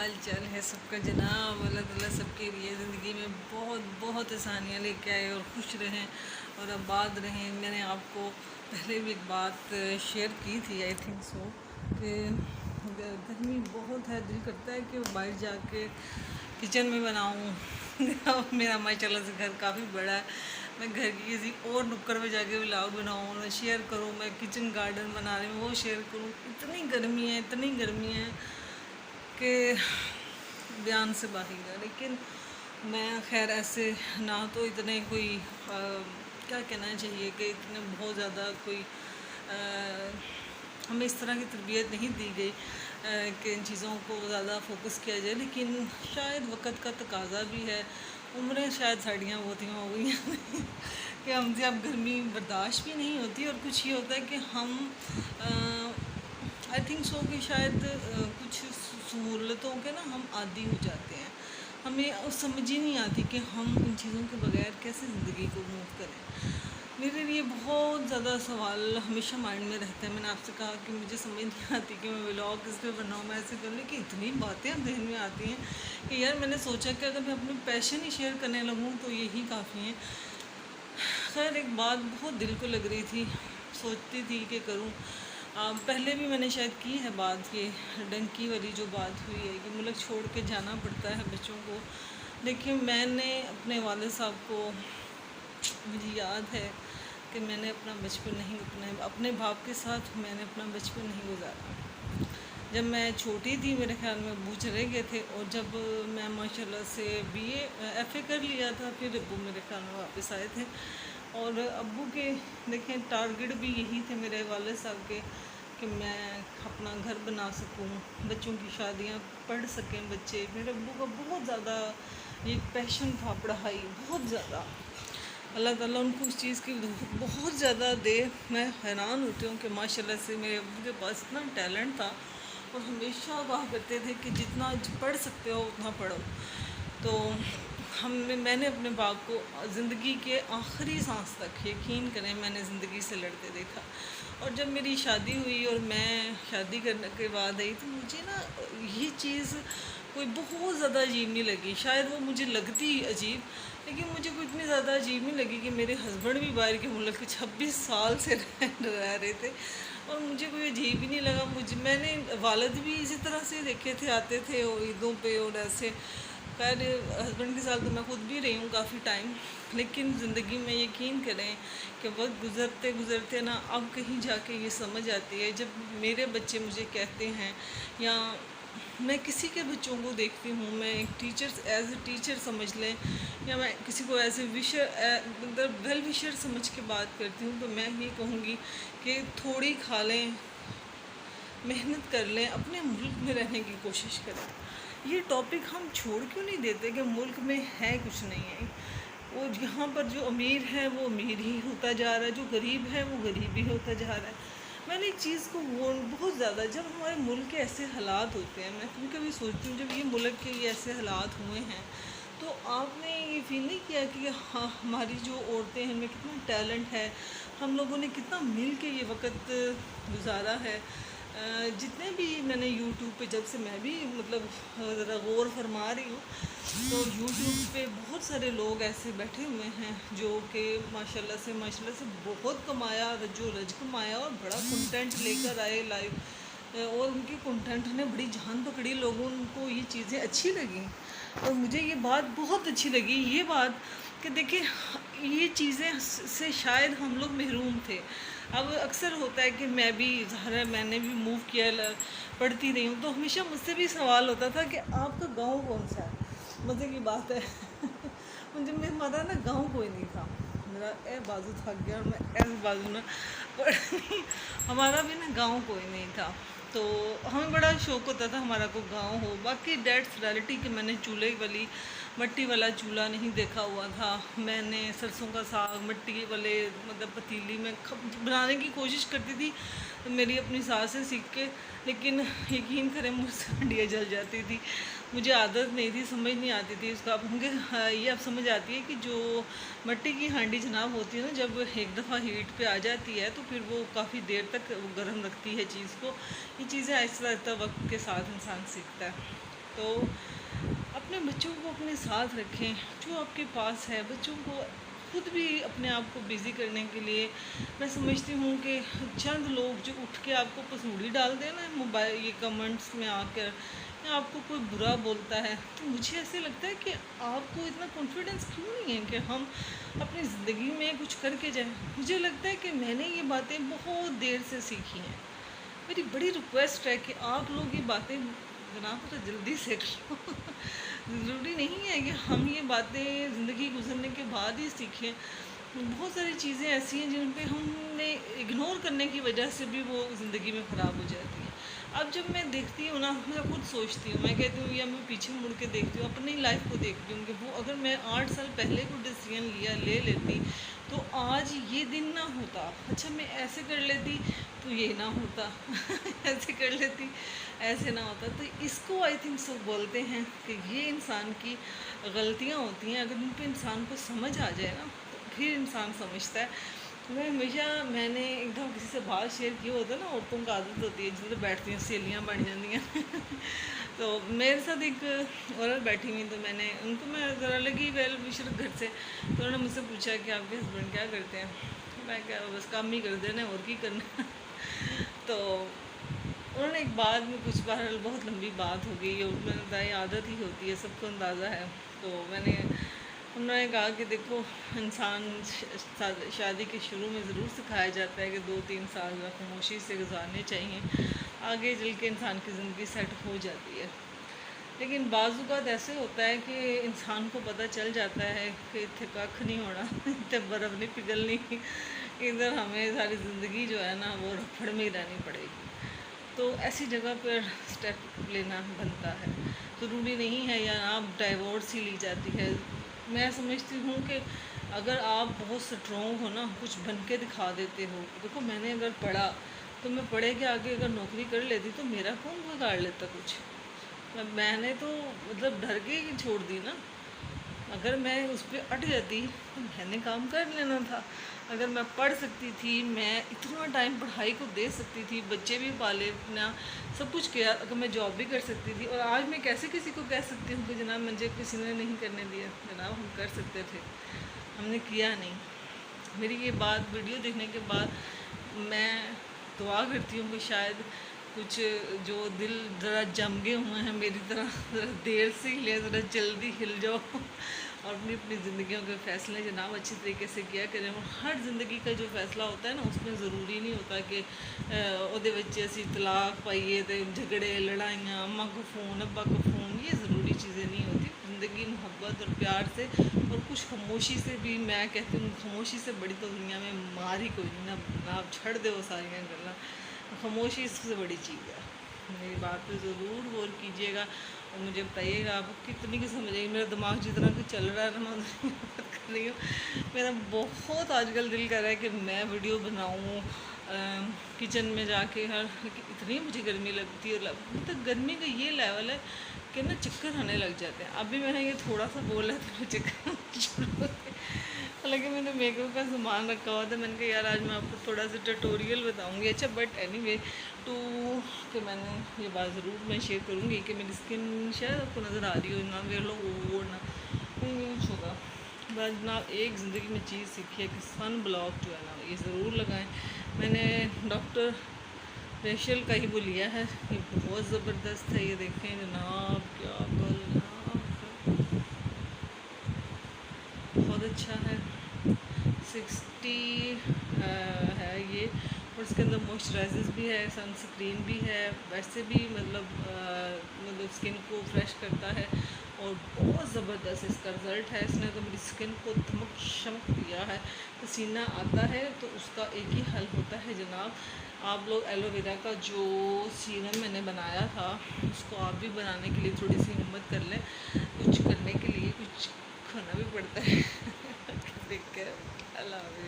حال چال ہے سب کا جناب؟ اللہ تعالیٰ سب کے لیے زندگی میں بہت بہت آسانیاں لے کے آئے اور خوش رہیں اور آباد رہیں۔ میں نے آپ کو پہلے بھی ایک بات شیئر کی تھی، آئی تھنک سو، کہ گرمی بہت ہے، دل کرتا ہے کہ باہر جا کے کچن میں بناؤں۔ میرا ماشاء اللہ سے گھر کافی بڑا ہے، میں گھر کی کسی اور نکڑ میں جا کے ولاگ بناؤں، میں شیئر کروں، میں کچن گارڈن بنا رہی ہوں وہ شیئر کروں۔ اتنی گرمی ہے کہ بیان سے باہر ہے۔ لیکن میں خیر ایسے نہ تو اتنے کوئی کیا کہنا چاہیے کہ اتنے بہت زیادہ کوئی ہمیں اس طرح کی تربیت نہیں دی گئی کہ ان چیزوں کو زیادہ فوکس کیا جائے، لیکن شاید وقت کا تقاضا بھی ہے، عمریں شاید ساڑیاں بہتیاں ہو گئی ہیں کہ ہم سے اب گرمی برداشت بھی نہیں ہوتی، اور کچھ یہ ہوتا ہے کہ ہم آئی تھنک سو کہ شاید کچھ سہولتوں کے نا ہم عادی ہو جاتے ہیں، ہمیں سمجھ ہی نہیں آتی کہ ہم ان چیزوں کے بغیر کیسے زندگی کو موو کریں۔ میرے لیے بہت زیادہ سوال ہمیشہ مائنڈ میں رہتا ہے۔ میں نے آپ سے کہا کہ مجھے سمجھ نہیں آتی کہ میں ولاگ کس پہ بناؤں، میں ایسے کروں، کہ اتنی باتیں ذہن میں آتی ہیں کہ یار میں نے سوچا کہ اگر میں اپنے پیشن ہی شیئر کرنے لگوں تو یہی کافی ہیں۔ خیر ایک بات بہت دل کو لگ رہی تھی، سوچتی تھی کہ کروں، پہلے بھی میں نے شاید کی ہے بات، یہ ڈنکی والی جو بات ہوئی ہے کہ ملک چھوڑ کے جانا پڑتا ہے بچوں کو۔ لیکن میں نے اپنے والد صاحب کو، مجھے یاد ہے کہ میں نے اپنا بچپن نہیں اپنے باپ کے ساتھ میں نے اپنا بچپن نہیں گزارا۔ جب میں چھوٹی تھی میرے خیال میں ابو چلے گئے تھے، اور جب میں ماشاء اللہ سے ایف اے کر لیا تھا، پھر ابو میرے خیال میں واپس آئے تھے، اور ابو کے دیکھیں ٹارگٹ بھی یہی تھے میرے والد صاحب کے کہ میں اپنا گھر بنا سکوں، بچوں کی شادیاں پڑھ سکیں بچے۔ میرے ابو کا بہت زیادہ ایک پیشن تھا پڑھائی، بہت زیادہ، اللہ تعالیٰ ان کو اس چیز کی بہت زیادہ دے۔ میں حیران ہوتی ہوں کہ ماشاء اللہ سے میرے ابو کے پاس اتنا ٹیلنٹ تھا، اور ہمیشہ کہا کرتے تھے کہ جتنا پڑھ سکتے ہو اتنا پڑھو۔ تو میں نے اپنے باپ کو زندگی کے آخری سانس تک، یقین کریں، میں نے زندگی سے لڑتے دیکھا، اور جب میری شادی ہوئی اور میں شادی کرنے کے بعد آئی تو مجھے نا یہ چیز کوئی بہت زیادہ عجیب نہیں لگی۔ شاید وہ مجھے لگتی عجیب، لیکن مجھے کوئی اتنی زیادہ عجیب نہیں لگی کہ میرے ہسبینڈ بھی باہر کے ملک 26 سال سے رہ رہے تھے، اور مجھے کوئی عجیب ہی نہیں لگا۔ میں نے والد بھی اسی طرح سے دیکھے تھے، آتے تھے اور عیدوں پہ اور ایسے۔ خیر ہسبینڈ کے ساتھ تو میں خود بھی رہی ہوں کافی ٹائم، لیکن زندگی میں یقین کریں کہ وقت گزرتے گزرتے نا اب کہیں جا کے یہ سمجھ آتی ہے، جب میرے بچے مجھے کہتے ہیں، یا میں کسی کے بچوں کو دیکھتی ہوں، میں ایک ایز اے ٹیچر سمجھ لیں، یا میں کسی کو ایز اے ویل وشر سمجھ کے بات کرتی ہوں، تو میں یہ کہوں گی کہ تھوڑی کھا لیں، محنت کر لیں، اپنے ملک میں رہنے کی کوشش کریں۔ یہ ٹاپک ہم چھوڑ کیوں نہیں دیتے کہ ملک میں ہے کچھ نہیں ہے، اور یہاں پر جو امیر ہے وہ امیر ہی ہوتا جا رہا ہے، جو غریب ہے وہ غریب ہی ہوتا جا رہا ہے۔ میں نے ایک چیز کو بہت زیادہ، جب ہمارے ملک کے ایسے حالات ہوتے ہیں، میں کبھی کبھی سوچتی ہوں جب یہ ملک کے یہ ایسے حالات ہوئے ہیں، تو آپ نے یہ فیل نہیں کیا کہ ہاں ہماری جو عورتیں ہیں ان میں کتنا ٹیلنٹ ہے، ہم لوگوں نے کتنا مل کے یہ وقت گزارا ہے۔ جتنے بھی میں نے یوٹیوب پہ، جب سے میں بھی مطلب ذرا غور فرما رہی ہوں، تو یوٹیوب پہ بہت سارے لوگ ایسے بیٹھے ہوئے ہیں جو کہ ماشاء اللہ سے بہت کمایا، رجو رج کمایا، اور بڑا کنٹینٹ لے کر آئے لائف، اور ان کی کنٹینٹ نے بڑی جان پکڑی، لوگوں کو یہ چیزیں اچھی لگیں، اور مجھے یہ بات بہت اچھی لگی، یہ بات کہ دیکھیں یہ چیزیں سے شاید ہم لوگ محروم تھے۔ اب اکثر ہوتا ہے کہ میں بھی ظاہر ہے میں نے بھی موو کیا، پڑھتی رہی ہوں، تو ہمیشہ مجھ سے بھی سوال ہوتا تھا کہ آپ کا گاؤں کون سا ہے؟ مزے کی بات ہے مجھے ہمارا نا گاؤں کوئی نہیں تھا، میرا بازو تھک گیا اور میں ایسے بازو نا ہمارا بھی نا گاؤں کوئی نہیں تھا، تو ہمیں بڑا شوق ہوتا تھا ہمارا کوئی گاؤں ہو۔ باقی ڈیٹس ریالٹی کہ میں نے چولہے والی مٹی والا چولہا نہیں دیکھا ہوا تھا، میں نے سرسوں کا ساگ مٹی والے مطلب پتیلی میں بنانے کی کوشش کرتی تھی میری اپنی ساس سے سیکھ کے، لیکن یقین کریں مجھ سے ہنڈیاں جل جاتی تھی، مجھے عادت نہیں تھی، سمجھ نہیں آتی تھی اس کا۔ یہ اب سمجھ آتی ہے کہ جو مٹی کی ہانڈی جناب ہوتی ہے نا، جب ایک دفعہ ہیٹ پہ آ جاتی ہے تو پھر وہ کافی دیر تک گرم رکھتی ہے چیز کو۔ یہ چیزیں آہستہ آہستہ وقت کے ساتھ انسان سیکھتا ہے۔ تو اپنے بچوں کو اپنے ساتھ رکھیں، جو آپ کے پاس ہے بچوں کو خود بھی اپنے آپ کو بزی کرنے کے لیے میں سمجھتی ہوں کہ چند لوگ جو اٹھ کے آپ کو پسوڑی ڈال دیں نا موبائل یہ کمنٹس میں آ کر، یا آپ کو کوئی برا بولتا ہے، تو مجھے ایسے لگتا ہے کہ آپ کو اتنا کانفیڈنس کیوں نہیں ہے کہ ہم اپنی زندگی میں کچھ کر کے جائیں۔ مجھے لگتا ہے کہ میں نے یہ باتیں بہت دیر سے سیکھی ہیں۔ میری بڑی ریکویسٹ ہے کہ آپ لوگ یہ باتیں جناب تو جلدی سے کرو۔ ضروری نہیں ہے کہ ہم یہ باتیں زندگی گزرنے کے بعد ہی سیکھیں۔ بہت ساری چیزیں ایسی ہیں جن پہ ہم نے اگنور کرنے کی وجہ سے بھی وہ زندگی میں خراب ہو جاتی ہیں۔ اب جب میں دیکھتی ہوں نا، میں خود سوچتی ہوں، میں کہتی ہوں یا میں پیچھے مڑ کے دیکھتی ہوں اپنی لائف کو دیکھتی ہوں کہ وہ اگر میں 8 سال پہلے کوئی ڈیسیژن لے لیتی تو آج یہ دن نہ ہوتا۔ اچھا میں ایسے کر لیتی تو یہ نہ ہوتا، ایسے کر لیتی ایسے نہ ہوتا۔ تو اس کو آئی تھنک سو بولتے ہیں کہ یہ انسان کی غلطیاں ہوتی ہیں، اگر ان پہ انسان کو سمجھ آ جائے نا تو پھر انسان سمجھتا ہے۔ میں نے ایک دفعہ کسی سے بات شیئر کی ہوتا ہے نا، عورتوں کا عادت ہوتی ہے جدھر بیٹھتی ہیں سہیلیاں بن جاتی ہیں تو میرے ساتھ ایک عورت بیٹھی ہوئی، تو میں نے ان کو میں ذرا لگی ویل وشر گھر سے، تو انہوں نے مجھ سے پوچھا کہ آپ کے ہسبینڈ کیا کرتے ہیں؟ میں کیا بس کام ہی کر دینا اور کی کرنا تو انہوں نے ایک بعد میں کچھ بہرحال بہت لمبی بات ہو گئی، اور میں نے بتایا یہ عادت ہی ہوتی ہے، سب کو اندازہ ہے۔ تو انہوں نے کہا کہ دیکھو انسان شادی کے شروع میں ضرور سکھایا جاتا ہے کہ 2-3 سال خاموشی سے گزارنے چاہیے، آگے چل کے انسان کی زندگی سیٹ ہو جاتی ہے۔ لیکن بعض اوقات ایسے ہوتا ہے کہ انسان کو پتہ چل جاتا ہے کہ اتنے کھ نہیں ہونا، اتنے برف نہیں پگھلنی، ادھر ہمیں ساری زندگی جو ہے نا وہ رپھڑ میں ہی رہنی پڑے گی۔ تو ایسی جگہ پر سٹیپ لینا بنتا ہے، ضروری نہیں ہے یا آپ ڈائیورس ہی لی جاتی ہے۔ میں سمجھتی ہوں کہ اگر آپ بہت اسٹرانگ ہو نا، کچھ بن کے دکھا دیتے ہو، دیکھو میں نے اگر پڑھا تو میں پڑھے کے آگے اگر نوکری کر لیتی تو میرا کون بگاڑ لیتا کچھ؟ میں نے تو مطلب ڈر کے ہی چھوڑ دی نا، اگر میں اس پہ اٹ جاتی تو میں نے کام کر لینا تھا۔ اگر میں پڑھ سکتی تھی، میں اتنا ٹائم پڑھائی کو دے سکتی تھی، بچے بھی پالے اپنا سب کچھ کیا، اگر میں جاب بھی کر سکتی تھی، اور آج میں کیسے کسی کو کہہ سکتی ہوں کہ جناب مجھے کسی نے نہیں کرنے دیا؟ جناب ہم کر سکتے تھے، ہم نے کیا نہیں۔ میری یہ بات ویڈیو دیکھنے کے بعد میں دعا کرتی ہوں کہ شاید کچھ جو دل ذرا جم گئے ہوئے ہیں میری طرح، ذرا دیر سے ہلے، ذرا جلدی ہل جاؤ اور اپنی زندگیوں کے فیصلے جناب اچھی طریقے سے کیا کریں۔ اور ہر زندگی کا جو فیصلہ ہوتا ہے نا، اس میں ضروری نہیں ہوتا کہ وہ اسی طلاق پائیے تو جھگڑے لڑائیاں، اماں کو فون ابا کو فون، یہ ضروری چیزیں نہیں ہوتی۔ زندگی محبت اور پیار سے اور کچھ خاموشی سے بھی، میں کہتی ہوں خاموشی سے بڑی تو دنیا میں مار ہی کوئی نہیں، نہ آپ چھڑ دے وہ ساریاں گلا، خاموشی اس سے بڑی چیز ہے۔ میری بات پہ ضرور غور کیجیے گا اور مجھے بتائیے گا آپ کتنی کی سمجھ آئی۔ میرا دماغ جتنا کہ چل رہا ہے نا، میں بات کر رہی ہوں، میرا بہت آج کل دل کر رہا ہے کہ میں ویڈیو بناؤں کچن میں جا کے، اتنی مجھے گرمی لگتی ہے، مطلب گرمی کا یہ لیول ہے کہ نا چکر آنے لگ جاتے ہیں۔ ابھی میں نے یہ تھوڑا سا بولا تو چکر شروع ہوتے، حالانکہ میں نے میک اپ کا سامان رکھا ہوا تھا، میں نے کہا یار آج میں آپ کو تھوڑا سا ٹیٹوریل بتاؤں گی۔ اچھا بٹ اینی وے کہ میں نے یہ بات ضرور میں شیئر کروں گی کہ میری اسکن شاید آپ کو نظر آ رہی ہو، نہ ویئر لو اور نہ کچھ ہوگا۔ بس جناب ایک زندگی میں چیز سیکھی ہے کہ سن بلاک جو ہے نا یہ ضرور لگائیں۔ میں نے ڈاکٹر فیشیل کا ہی وہ لیا ہے، یہ بہت زبردست ہے، یہ دیکھیں جناب کیا بہت اچھا ہے، 60 ہے یہ، اور اس کے اندر موئسچرائزر بھی ہے، سن سکرین بھی ہے، ویسے بھی مطلب اسکن کو فریش کرتا ہے، اور بہت زبردست اس کا رزلٹ ہے۔ اس نے تو میری اسکن کو دمک شمک دیا ہے۔ پسینہ آتا ہے تو اس کا ایک ہی حل ہوتا ہے جناب، آپ لوگ ایلو ویرا کا جو سیرم میں نے بنایا تھا اس کو آپ بھی بنانے کے لیے تھوڑی سی ہمت کر لیں، کچھ کرنے کے لیے کچھ کھانا بھی پڑتا ہے دیکھ کر اللہ حافظ۔